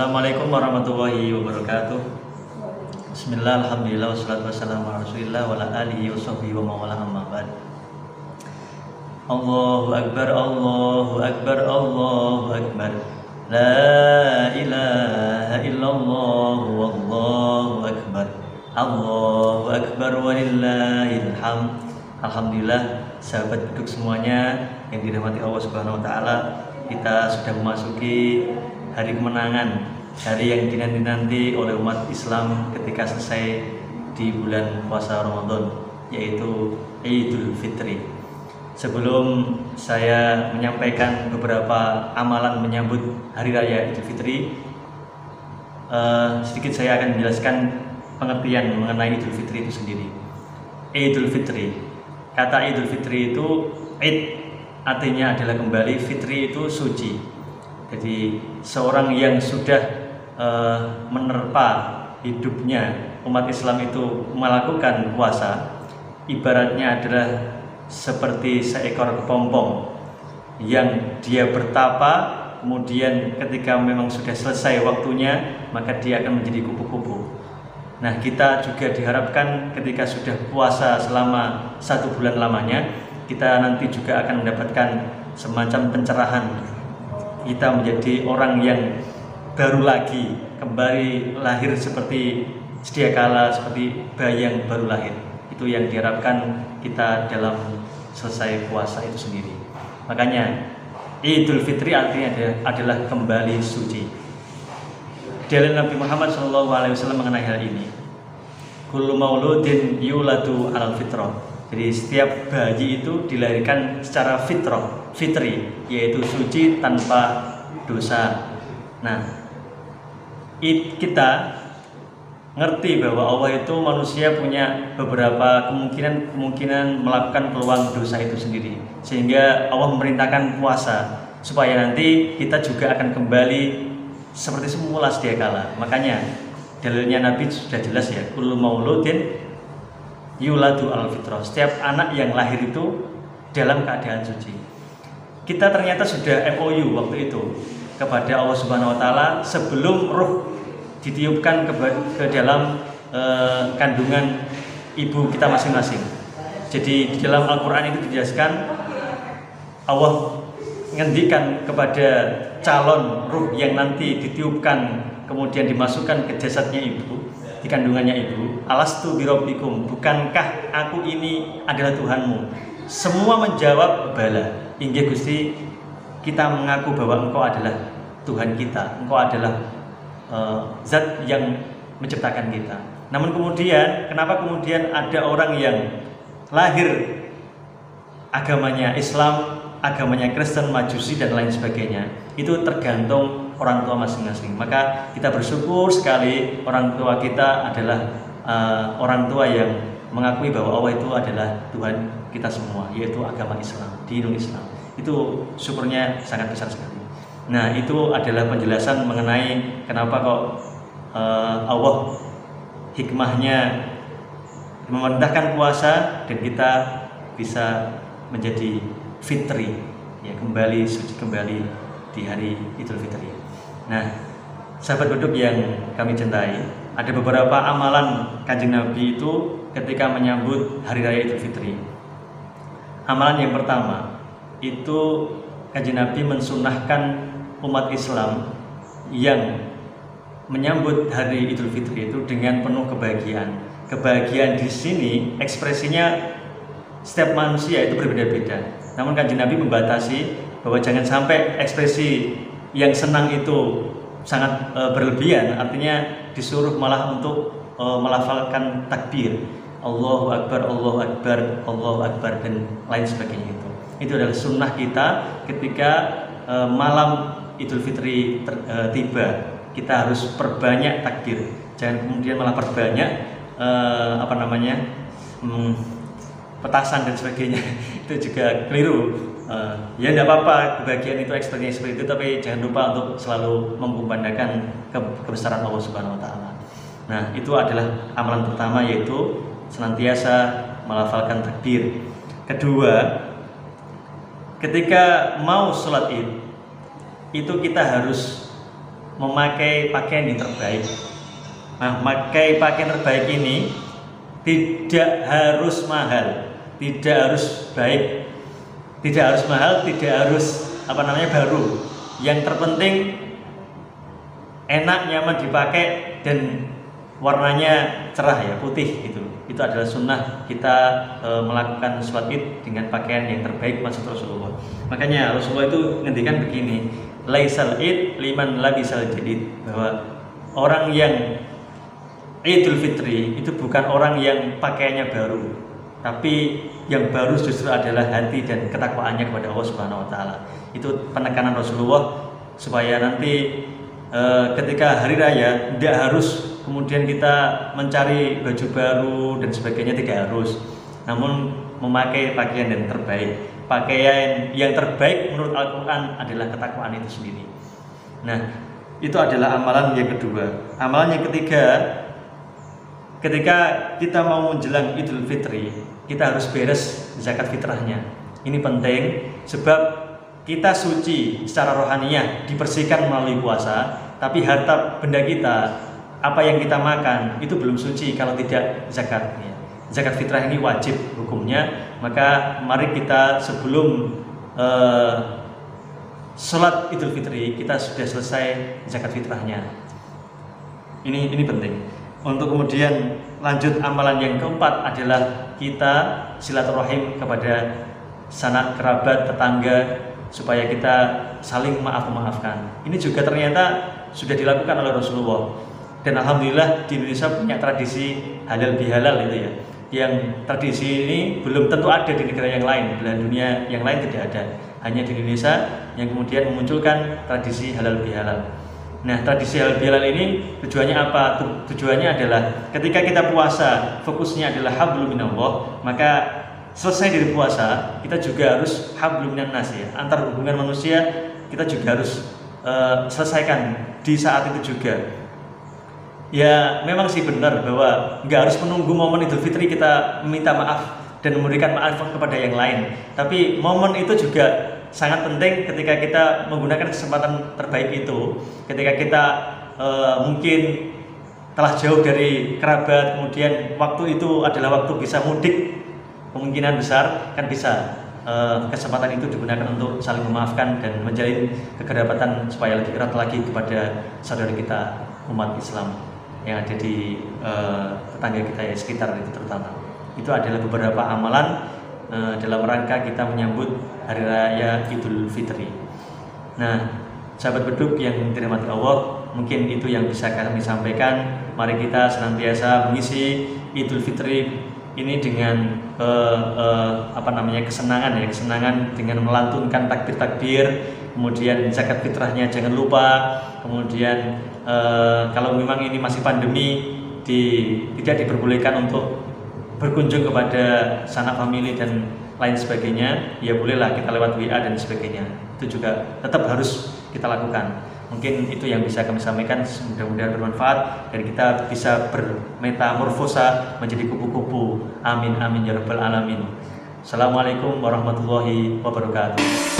Assalamualaikum warahmatullahi wabarakatuh. Bismillah, alhamdulillah, wassalatu wassalamu ala rasulillah wa ala alihi wa sahbihi wa mawala amma ba'd. Allahu akbar, Allahu akbar, Allahu akbar. La ilaha illallah, wallahu akbar. Allahu akbar walillahil hamd. Alhamdulillah, sahabat beduk semuanya yang dirahmati Allah Subhanahu wa taala, kita sudah memasuki hari kemenangan, hari yang dinanti-nanti oleh umat Islam ketika selesai di bulan puasa Ramadan, yaitu Idul Fitri. Sebelum saya menyampaikan beberapa amalan menyambut hari raya Idul Fitri, sedikit saya akan menjelaskan pengertian mengenai Idul Fitri itu sendiri. Idul Fitri, kata Idul Fitri itu Id artinya adalah kembali, Fitri itu suci. Jadi seorang yang sudah menerpa hidupnya umat Islam itu melakukan puasa, ibaratnya adalah seperti seekor kepompong yang dia bertapa, kemudian ketika memang sudah selesai waktunya maka dia akan menjadi kupu-kupu. Nah, kita juga diharapkan ketika sudah puasa selama 1 bulan lamanya, kita nanti juga akan mendapatkan semacam pencerahan. Kita menjadi orang yang baru lagi, kembali lahir seperti sedia kala, seperti bayi yang baru lahir. Itu yang diharapkan kita dalam selesai puasa itu sendiri. Makanya Idul Fitri artinya adalah kembali suci. Dalil Nabi Muhammad SAW mengenai hal ini. Kullu mauludin yuladu alal fitrah. Jadi setiap bayi itu dilahirkan secara fitrah, fitri, yaitu suci tanpa dosa. Nah, kita ngerti bahwa Allah itu manusia punya beberapa kemungkinan melakukan peluang dosa itu sendiri, sehingga Allah memerintahkan puasa supaya nanti kita juga akan kembali seperti semula sedia kala. Makanya dalilnya Nabi sudah jelas ya, kullu mauludin yuladu al fitrah. Setiap anak yang lahir itu dalam keadaan suci. Kita ternyata sudah MOU waktu itu kepada Allah Subhanahu wa taala sebelum ruh ditiupkan ke dalam kandungan ibu kita masing-masing. Jadi di dalam Al-Qur'an itu dijelaskan, Allah ngendikan kepada calon ruh yang nanti ditiupkan kemudian dimasukkan ke jasadnya ibu, di kandungannya ibu, alastu birabbikum, bukankah aku ini adalah Tuhanmu? Semua menjawab bala. Inggih Gusti, kita mengaku bahwa Engkau adalah Tuhan kita, Engkau adalah zat yang menciptakan kita. Namun kemudian, kenapa kemudian ada orang yang lahir agamanya Islam, agamanya Kristen, Majusi dan lain sebagainya? Itu tergantung orang tua masing-masing. Maka kita bersyukur sekali orang tua kita adalah orang tua yang mengakui bahwa Allah itu adalah Tuhan kita semua, yaitu agama Islam, dinul Islam. Itu syukurnya sangat besar sekali. Nah, itu adalah penjelasan mengenai kenapa kok Allah hikmahnya memerintahkan puasa dan kita bisa menjadi fitri, ya, kembali suci kembali di hari Idul Fitri. Nah, sahabat beduk yang kami cintai, ada beberapa amalan Kanjeng Nabi itu ketika menyambut hari raya Idul Fitri. Amalan yang pertama itu Kanjeng Nabi mensunahkan umat Islam yang menyambut hari Idul Fitri itu dengan penuh kebahagiaan. Kebahagiaan di sini ekspresinya setiap manusia itu berbeda-beda. Namun Kanjeng Nabi membatasi bahwa jangan sampai ekspresi yang senang itu sangat berlebihan, artinya disuruh malah untuk melafalkan takbir, Allahu Akbar, Allahu Akbar, Allahu Akbar dan lain sebagainya. Itu adalah sunnah kita ketika malam Idul Fitri tiba. Kita harus perbanyak takbir, jangan kemudian malah perbanyak petasan dan sebagainya. Itu juga keliru. Ya tidak apa-apa, kebahagiaan itu ekspresinya seperti itu, tapi jangan lupa untuk selalu memkumandangkan kebesaran Allah Subhanahu wa taala. Nah, itu adalah amalan pertama, yaitu senantiasa melafalkan takbir. Kedua, ketika mau sholat Id, itu kita harus memakai pakaian yang terbaik. Nah, memakai pakaian terbaik ini tidak harus mahal, tidak harus baik, tidak harus mahal, tidak harus baru. Yang terpenting enak, nyaman dipakai, dan warnanya cerah ya, putih gitu. Itu adalah sunnah kita melakukan sholat id dengan pakaian yang terbaik maksud Rasulullah. Makanya Rasulullah itu ngendikan begini, laisal id liman labisal jadid, bahwa orang yang Idul Fitri itu bukan orang yang pakaiannya baru, tapi yang baru justru adalah hati dan ketakwaannya kepada Allah Subhanahu wa taala. Itu penekanan Rasulullah supaya nanti ketika hari raya tidak harus kemudian kita mencari baju baru dan sebagainya, tidak harus, namun memakai pakaian yang terbaik. Pakaian yang terbaik menurut Al-Quran adalah ketakwaan itu sendiri. Nah, itu adalah amalan yang kedua. Amalan yang ketiga, ketika kita mau menjelang Idul Fitri, kita harus beres zakat fitrahnya. Ini penting sebab kita suci secara rohaniyah, dibersihkan melalui puasa, tapi harta benda kita, apa yang kita makan, itu belum suci kalau tidak zakatnya. Zakat fitrah ini wajib hukumnya. Maka mari kita sebelum sholat Idul Fitri, kita sudah selesai zakat fitrahnya. Ini penting. Untuk kemudian lanjut, amalan yang keempat adalah kita silaturahim kepada sanak kerabat, tetangga, supaya kita saling maaf-memaafkan. Ini juga ternyata sudah dilakukan oleh Rasulullah. Dan alhamdulillah di Indonesia punya tradisi halal bihalal itu ya. Yang tradisi ini belum tentu ada di negara yang lain, belahan dunia yang lain tidak ada. Hanya di Indonesia yang kemudian memunculkan tradisi halal bihalal. Nah, tradisi halal bihalal ini tujuannya apa? Tujuannya adalah ketika kita puasa, fokusnya adalah hablum minallah, maka selesai dari puasa, kita juga harus hablum minan nas ya. Antar hubungan manusia kita juga harus selesaikan di saat itu juga. Ya, memang sih benar bahwa nggak harus menunggu momen Idul Fitri kita meminta maaf dan memberikan maaf kepada yang lain. Tapi momen itu juga sangat penting ketika kita menggunakan kesempatan terbaik itu. Ketika kita mungkin telah jauh dari kerabat, kemudian waktu itu adalah waktu bisa mudik, kemungkinan besar kan bisa kesempatan itu digunakan untuk saling memaafkan dan menjalin kekerabatan supaya lebih erat lagi kepada saudara kita umat Islam yang ada di tetangga kita ya, sekitar itu terutama. Itu adalah beberapa amalan dalam rangka kita menyambut Hari Raya Idul Fitri. Nah, sahabat beduk yang dirahmati Allah, mungkin itu yang bisa kami sampaikan. Mari kita senantiasa mengisi Idul Fitri ini dengan kesenangan ya, kesenangan dengan melantunkan takbir-takbir, kemudian zakat fitrahnya jangan lupa, kemudian kalau memang ini masih pandemi tidak diperbolehkan untuk berkunjung kepada sanak famili dan lain sebagainya, ya bolehlah kita lewat WA dan sebagainya. Itu juga tetap harus kita lakukan. Mungkin itu yang bisa kami sampaikan, mudah-mudahan bermanfaat dan kita bisa bermetamorfosa menjadi kupu-kupu. Amin amin ya rabbal alamin. Assalamualaikum warahmatullahi wabarakatuh.